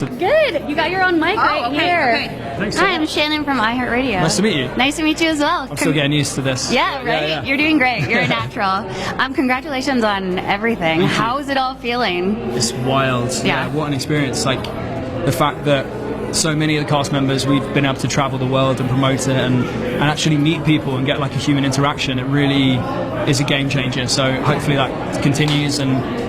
Good. You got your own mic right here. Okay. Thanks. Hi, I'm Shannon from iHeartRadio. Nice to meet you. Nice to meet you as well. I'm still getting used to this. Yeah, right? Yeah. You're doing great. You're a natural. Congratulations on everything. How is it all feeling? It's wild. Yeah. What an experience. Like, the fact that so many of the cast members, we've been able to travel the world and promote it and actually meet people and get like a human interaction. It really is a game changer. So hopefully that continues, and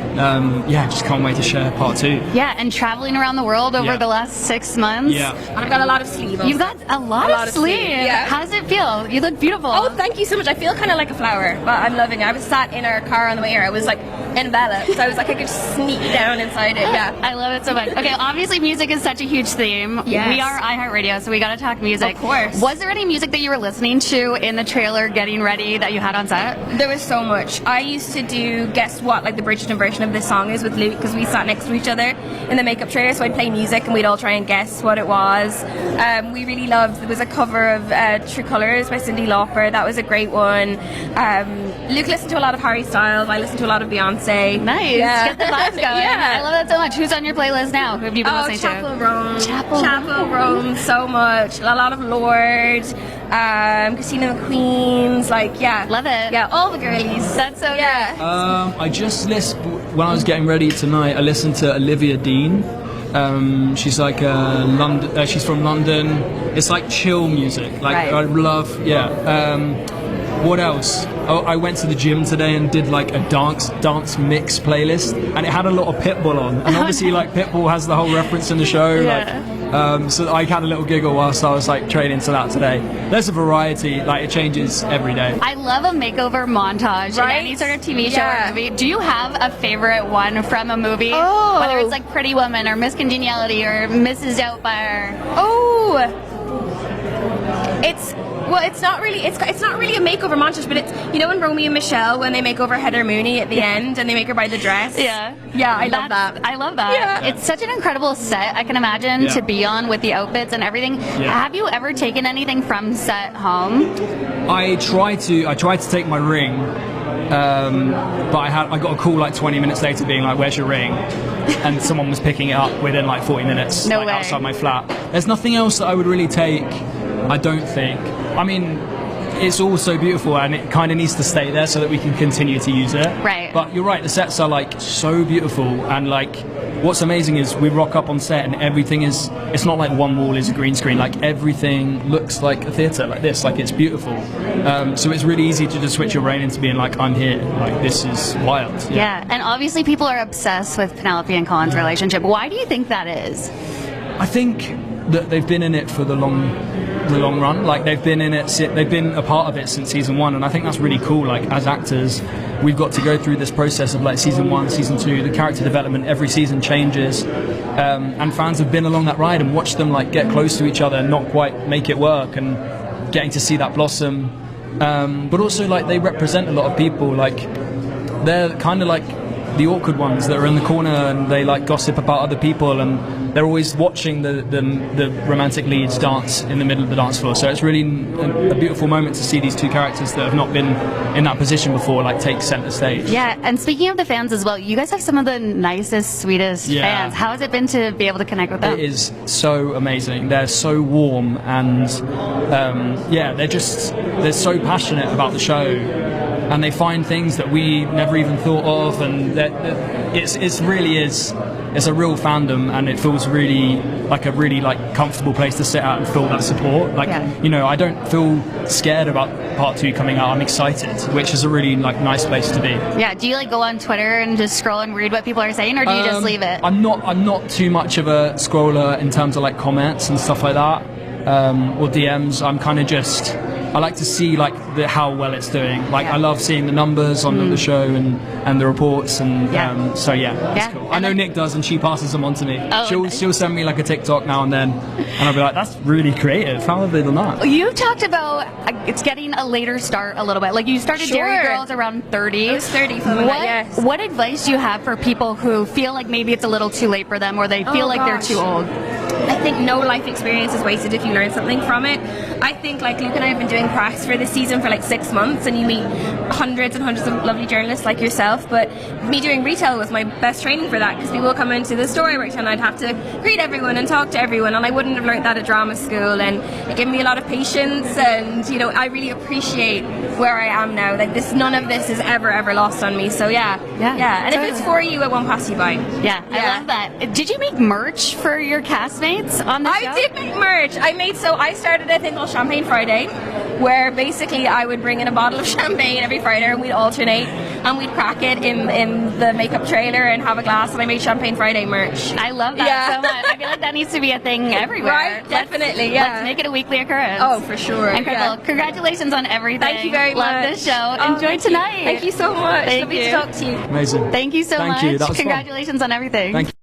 just can't wait to share part 2. Yeah, and traveling around the world over Yeah. the last 6 months. Yeah. I've got a lot of sleeve. You've got a lot of sleeve. Yeah. How does it feel? You look beautiful. Oh, thank you so much. I feel kind of like a flower, but I'm loving it. I was sat in our car on the way here. I was like enveloped. So I was like, I could just sneak down inside it. Yeah. I love it so much. Okay, obviously music is such a huge theme. Yes. We are iHeartRadio, so we got to talk music. Of course. Was there any music that you were listening to in the trailer getting ready that you had on set? There was so much. I used to do guess what, like the Bridgerton version of this song is with Luke, because we sat next to each other in the makeup trailer, so I'd play music and we'd all try and guess what it was. We really loved, there was a cover of True Colours by Cyndi Lauper. That was a great one. Luke listened to a lot of Harry Styles. I listened to a lot of Beyonce. Nice. Yeah. Get the vibes going. Yeah. I love that so much. Who's on your playlist now? Who have you been listening Chapel to? Rome. Chapel Rome, so much. A lot of Lorde, Christina McQueen's, Love it. Yeah, all the girlies. That's so good. I just listened, when I was getting ready tonight, I listened to Olivia Dean. She's like she's from London. It's like chill music. Like, Right. I love, what else? Oh, I went to the gym today and did like a dance mix playlist, and it had a lot of Pitbull on. And obviously, like, Pitbull has the whole reference in the show. Yeah. So I had a little giggle whilst I was like training to that today. There's a variety, like, it changes every day. I love a makeover montage Right? in any sort of TV show Yeah. or movie. Do you have a favorite one from a movie? Oh. Whether it's like Pretty Woman or Miss Congeniality or Mrs. Doubtfire. It's not really a makeover montage, but it's, you know, in Romeo and Michelle when they make over Heather Mooney at the end and they make her buy the dress. Yeah. I love that. I love that. Yeah. It's such an incredible set, I can imagine, to be on with the outfits and everything. Yeah. Have you ever taken anything from set home? I tried to take my ring, but I got a call like 20 minutes later being like, "Where's your ring?" And someone was picking it up within like 40 minutes, No like, way. outside my flat. There's nothing else that I would really take, I don't think. I mean, it's all so beautiful and it kind of needs to stay there so that we can continue to use it. Right. But you're right, the sets are like so beautiful, and like what's amazing is we rock up on set and everything is, it's not like one wall is a green screen, like everything looks like a theatre, like this, like it's beautiful. So it's really easy to just switch your brain into being like, I'm here, like this is wild. Yeah. And obviously people are obsessed with Penelope and Colin's relationship. Why do you think that is? I think that they've been in it for the long run. Like they've been in it, they've been a part of it since season 1, and I think that's really cool. Like as actors, we've got to go through this process of like season 1, season 2, the character development. Every season changes, and fans have been along that ride and watched them like get close to each other and not quite make it work, and getting to see that blossom. But also like they represent a lot of people. Like they're kind of like the awkward ones that are in the corner and they like gossip about other people, and they're always watching the romantic leads dance in the middle of the dance floor. So it's really a beautiful moment to see these two characters that have not been in that position before like take center stage. Yeah, and speaking of the fans as well, you guys have some of the nicest, sweetest fans. How has it been to be able to connect with them? It is so amazing. They're so warm, and they're so passionate about the show, and they find things that we never even thought of, and it's a real fandom, and it feels really like comfortable place to sit at and feel that support. Like, you know, I don't feel scared about part 2 coming out. I'm excited, which is a really like nice place to be. Yeah. Do you like go on Twitter and just scroll and read what people are saying, or do you just leave it? I'm not too much of a scroller in terms of like comments and stuff like that, or DMs. I'm kind of just, I like to see like how well it's doing. Like I love seeing the numbers on the show and the reports, and it's cool. I know Nick does, and she passes them on to me. She'll send me like a TikTok now and then, and I'll be like, that's really creative. How have they done that? You talked about it's getting a later start a little bit. Like you started Dairy Girls around 30. I was 30 filming that, yes. What advice do you have for people who feel like maybe it's a little too late for them, or they feel like they're too old? I think no life experience is wasted if you learn something from it. I think like Luke and I have been doing press for this season for like 6 months, and you meet hundreds and hundreds of lovely journalists like yourself. But me doing retail was my best training for that, because people would come into the store I worked and I'd have to greet everyone and talk to everyone, and I wouldn't have learned that at drama school. And it gave me a lot of patience, and you know, I really appreciate where I am now. Like this, none of this is ever lost on me. So yeah. And if it's for you, it won't pass you by. Yeah, I love that. Did you make merch for your castmates on the show? I did make merch. I started a thing called Champagne Friday, where basically I would bring in a bottle of champagne every Friday, and we'd alternate, and we'd crack it in the makeup trailer and have a glass, and I made Champagne Friday merch. I love that so much. I feel like that needs to be a thing everywhere. Right? Definitely, Let's make it a weekly occurrence. Oh, for sure. Incredible. Yeah. Congratulations on everything. Thank you very much. Love this show. Enjoy tonight. Thank you so much. Lovely to talk to you. Amazing. Thank you so much. Thank you. That was Congratulations on everything. Thank you.